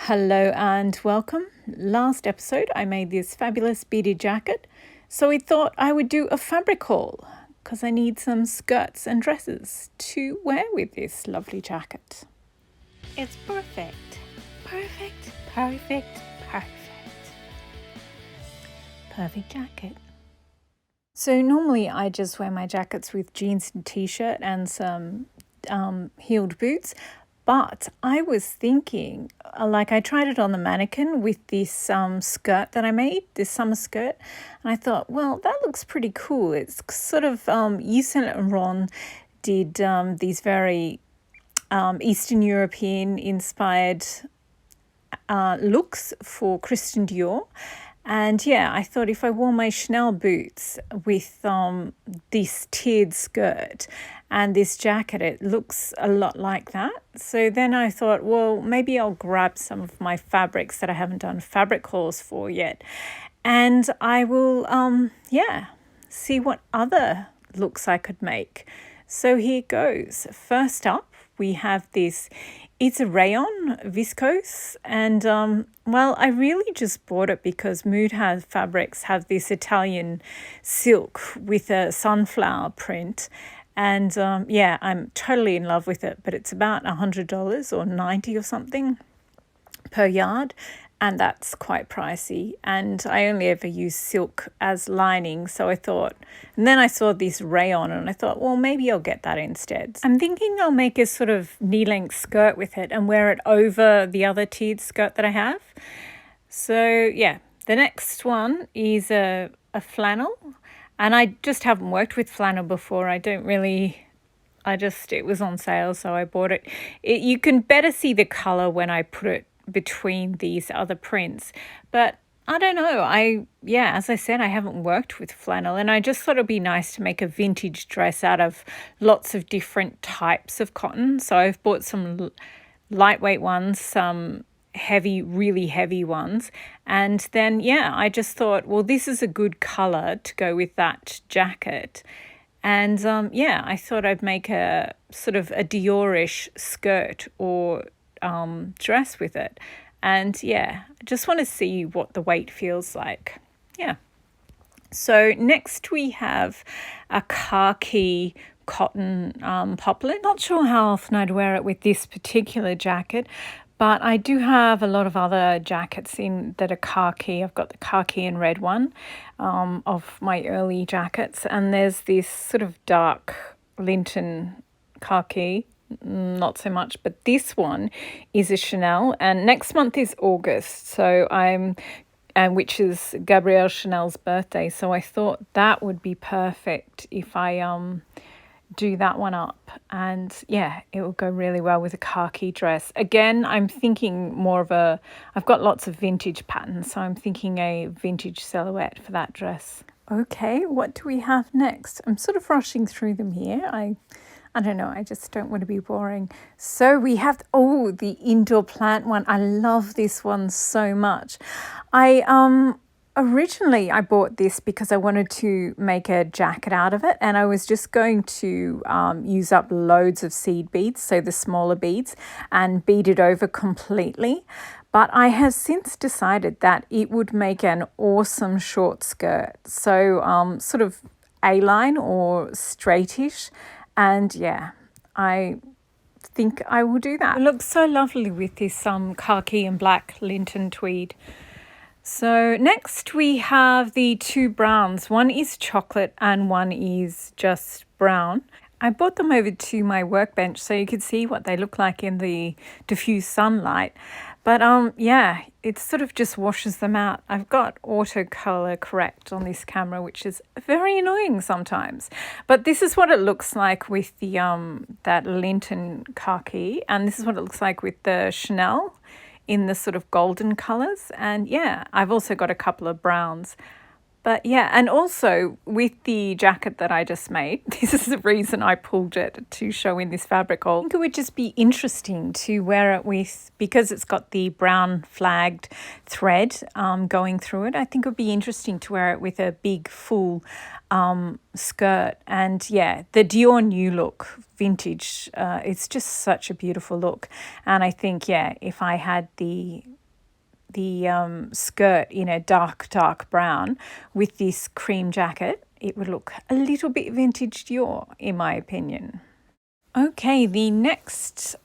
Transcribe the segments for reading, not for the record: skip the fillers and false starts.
Hello and welcome. Last episode I made this fabulous beaded jacket, so I thought I would do a fabric haul because I need some skirts and dresses to wear with this lovely jacket. It's perfect. Perfect, perfect, perfect. Perfect jacket. So normally I just wear my jackets with jeans and t-shirt and some heeled boots. But I was thinking, I tried it on the mannequin with this skirt that I made, this summer skirt. And I thought, well, that looks pretty cool. It's sort of, Yves Saint Laurent did these very Eastern European inspired looks for Christian Dior. And yeah, I thought if I wore my Chanel boots with this tiered skirt and this jacket, it looks a lot like that. So then I thought, well, maybe I'll grab some of my fabrics that I haven't done fabric hauls for yet. And I will, see what other looks I could make. So here goes. First up, we have this. It's a Rayon Viscose, and I really just bought it because Mood Fabrics have this Italian silk with a sunflower print, and I'm totally in love with it. But it's about $100 or $90 or something per yard, and that's quite pricey. And I only ever use silk as lining, so I thought, and then I saw this rayon and I thought, well, maybe I'll get that instead. I'm thinking I'll make a sort of knee-length skirt with it and wear it over the other tiered skirt that I have. So yeah, the next one is a flannel, and I just haven't worked with flannel before. it was on sale, so I bought it. You can better see the color when I put it between these other prints, but I don't know, as I said, I haven't worked with flannel, and I just thought it'd be nice to make a vintage dress out of lots of different types of cotton. So I've bought some lightweight ones, some really heavy ones, and then I just thought, well, this is a good color to go with that jacket. And I thought I'd make a sort of a Dior-ish skirt or dress with it. And I just want to see what the weight feels like. So next we have a khaki cotton poplin. Not sure how often I'd wear it with this particular jacket, but I do have a lot of other jackets in that are khaki. I've got the khaki and red one of my early jackets, and there's this sort of dark Linton khaki, not so much, but this one is a Chanel, and next month is August, so which is Gabrielle Chanel's birthday, so I thought that would be perfect if I do that one up, and it will go really well with a khaki dress. Again, I'm thinking I've got lots of vintage patterns, so I'm thinking a vintage silhouette for that dress. Okay, what do we have next? I'm sort of rushing through them here. I don't know, I just don't want to be boring. So we have, the indoor plant one. I love this one so much. Originally I bought this because I wanted to make a jacket out of it, and I was just going to use up loads of seed beads, so the smaller beads, and bead it over completely. But I have since decided that it would make an awesome short skirt. So sort of A-line or straightish. And I think I will do that. It looks so lovely with this khaki and black Linton tweed. So next we have the two browns. One is chocolate and one is just brown. I brought them over to my workbench so you could see what they look like in the diffuse sunlight. But it sort of just washes them out. I've got autocolor correct on this camera, which is very annoying sometimes. But this is what it looks like with the that Linton khaki, and this is what it looks like with the Chanel in the sort of golden colors. And I've also got a couple of browns. But and also with the jacket that I just made, this is the reason I pulled it to show in this fabric haul. I think it would just be interesting to wear it with, because it's got the brown flagged thread going through it. I think it would be interesting to wear it with a big full skirt. And the Dior New Look vintage, it's just such a beautiful look. And I think, if I had the skirt in a dark brown with this cream jacket, it would look a little bit vintage Dior, in my opinion. Okay, the next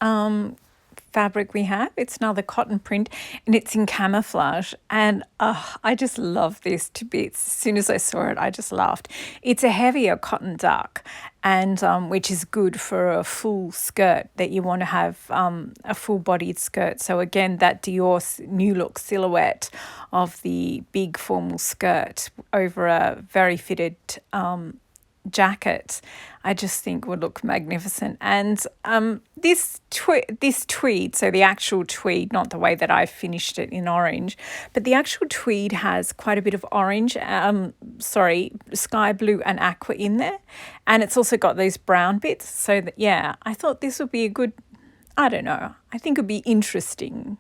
fabric we have, it's another cotton print, and it's in camouflage, and I just love this to bits. As soon as I saw it, I just laughed. It's a heavier cotton duck, and which is good for a full skirt that you want to have, a full-bodied skirt. So again, that Dior new look silhouette of the big formal skirt over a very fitted jacket, I just think would look magnificent. And this tweed, so the actual tweed, not the way that I finished it in orange, but the actual tweed has quite a bit of orange, sky blue and aqua in there, and it's also got those brown bits. So that, yeah, I thought this would be a good, I don't know, I think it'd be interesting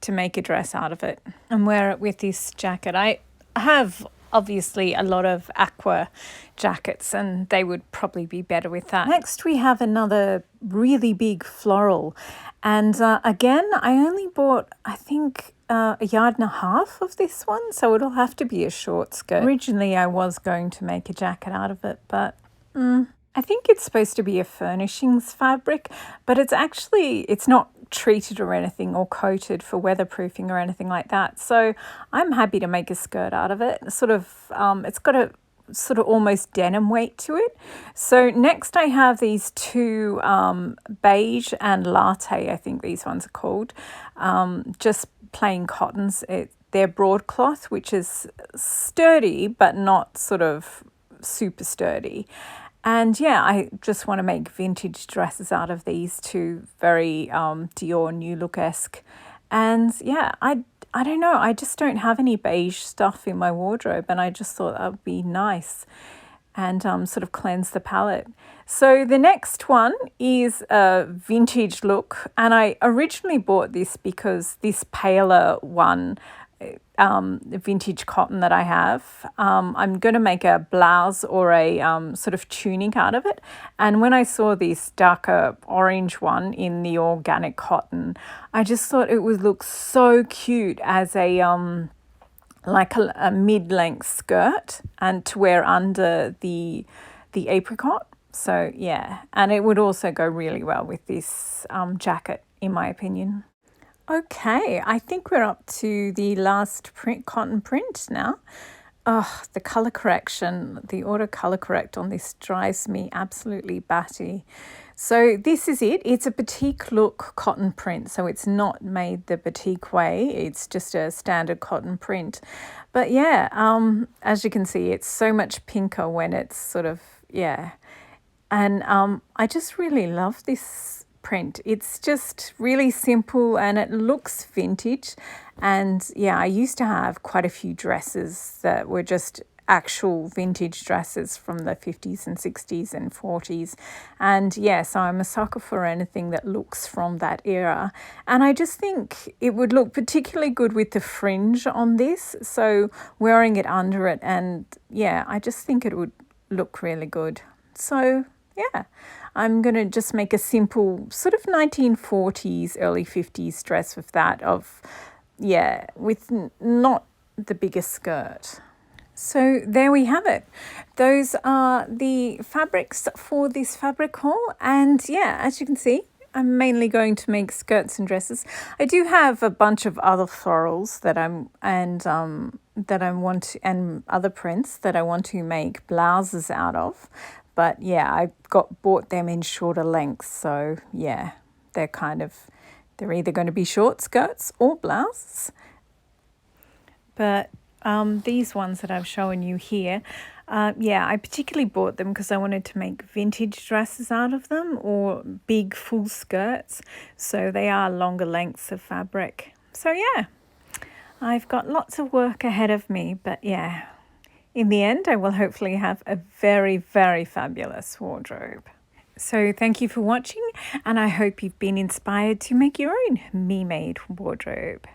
to make a dress out of it and wear it with this jacket. I have obviously a lot of aqua jackets, and they would probably be better with that. Next we have another really big floral, and again I only bought, I think, a yard and a half of this one, so it'll have to be a short skirt. Originally I was going to make a jacket out of it, but I think it's supposed to be a furnishings fabric, but it's not treated or anything or coated for weatherproofing or anything like that. So I'm happy to make a skirt out of it. It's got a sort of almost denim weight to it. So next I have these two beige and latte, I think these ones are called, just plain cottons. They're broadcloth, which is sturdy but not sort of super sturdy. And yeah, I just want to make vintage dresses out of these two, very Dior New Look-esque. And yeah, I don't know, I just don't have any beige stuff in my wardrobe, and I just thought that would be nice and sort of cleanse the palette. So the next one is a vintage look, and I originally bought this because this paler one, vintage cotton that I have, I'm going to make a blouse or a sort of tunic out of it. And when I saw this darker orange one in the organic cotton, I just thought it would look so cute as a like a mid-length skirt and to wear under the apricot. So yeah, and it would also go really well with this jacket, in my opinion. Okay, I think we're up to the last cotton print now. Oh, the colour correction, the auto colour correct on this drives me absolutely batty. So this is it. It's a batik look cotton print. So it's not made the batik way. It's just a standard cotton print. But yeah, as you can see, it's so much pinker when it's sort of, yeah. And I just really love this print. It's just really simple and it looks vintage. And yeah, I used to have quite a few dresses that were just actual vintage dresses from the 50s and 60s and 40s. And yeah, so I'm a sucker for anything that looks from that era. And I just think it would look particularly good with the fringe on this. So wearing it under it, and yeah, I just think it would look really good. So yeah, I'm going to just make a simple sort of 1940s, early 50s dress with that with not the biggest skirt. So there we have it. Those are the fabrics for this fabric haul. And yeah, as you can see, I'm mainly going to make skirts and dresses. I do have a bunch of other florals and other prints that I want to make blouses out of. But yeah, I bought them in shorter lengths. So yeah, they're either going to be short skirts or blouses. But these ones that I've shown you here, I particularly bought them because I wanted to make vintage dresses out of them or big full skirts. So they are longer lengths of fabric. So yeah, I've got lots of work ahead of me, but yeah. In the end, I will hopefully have a very, very fabulous wardrobe. So thank you for watching, and I hope you've been inspired to make your own me-made wardrobe.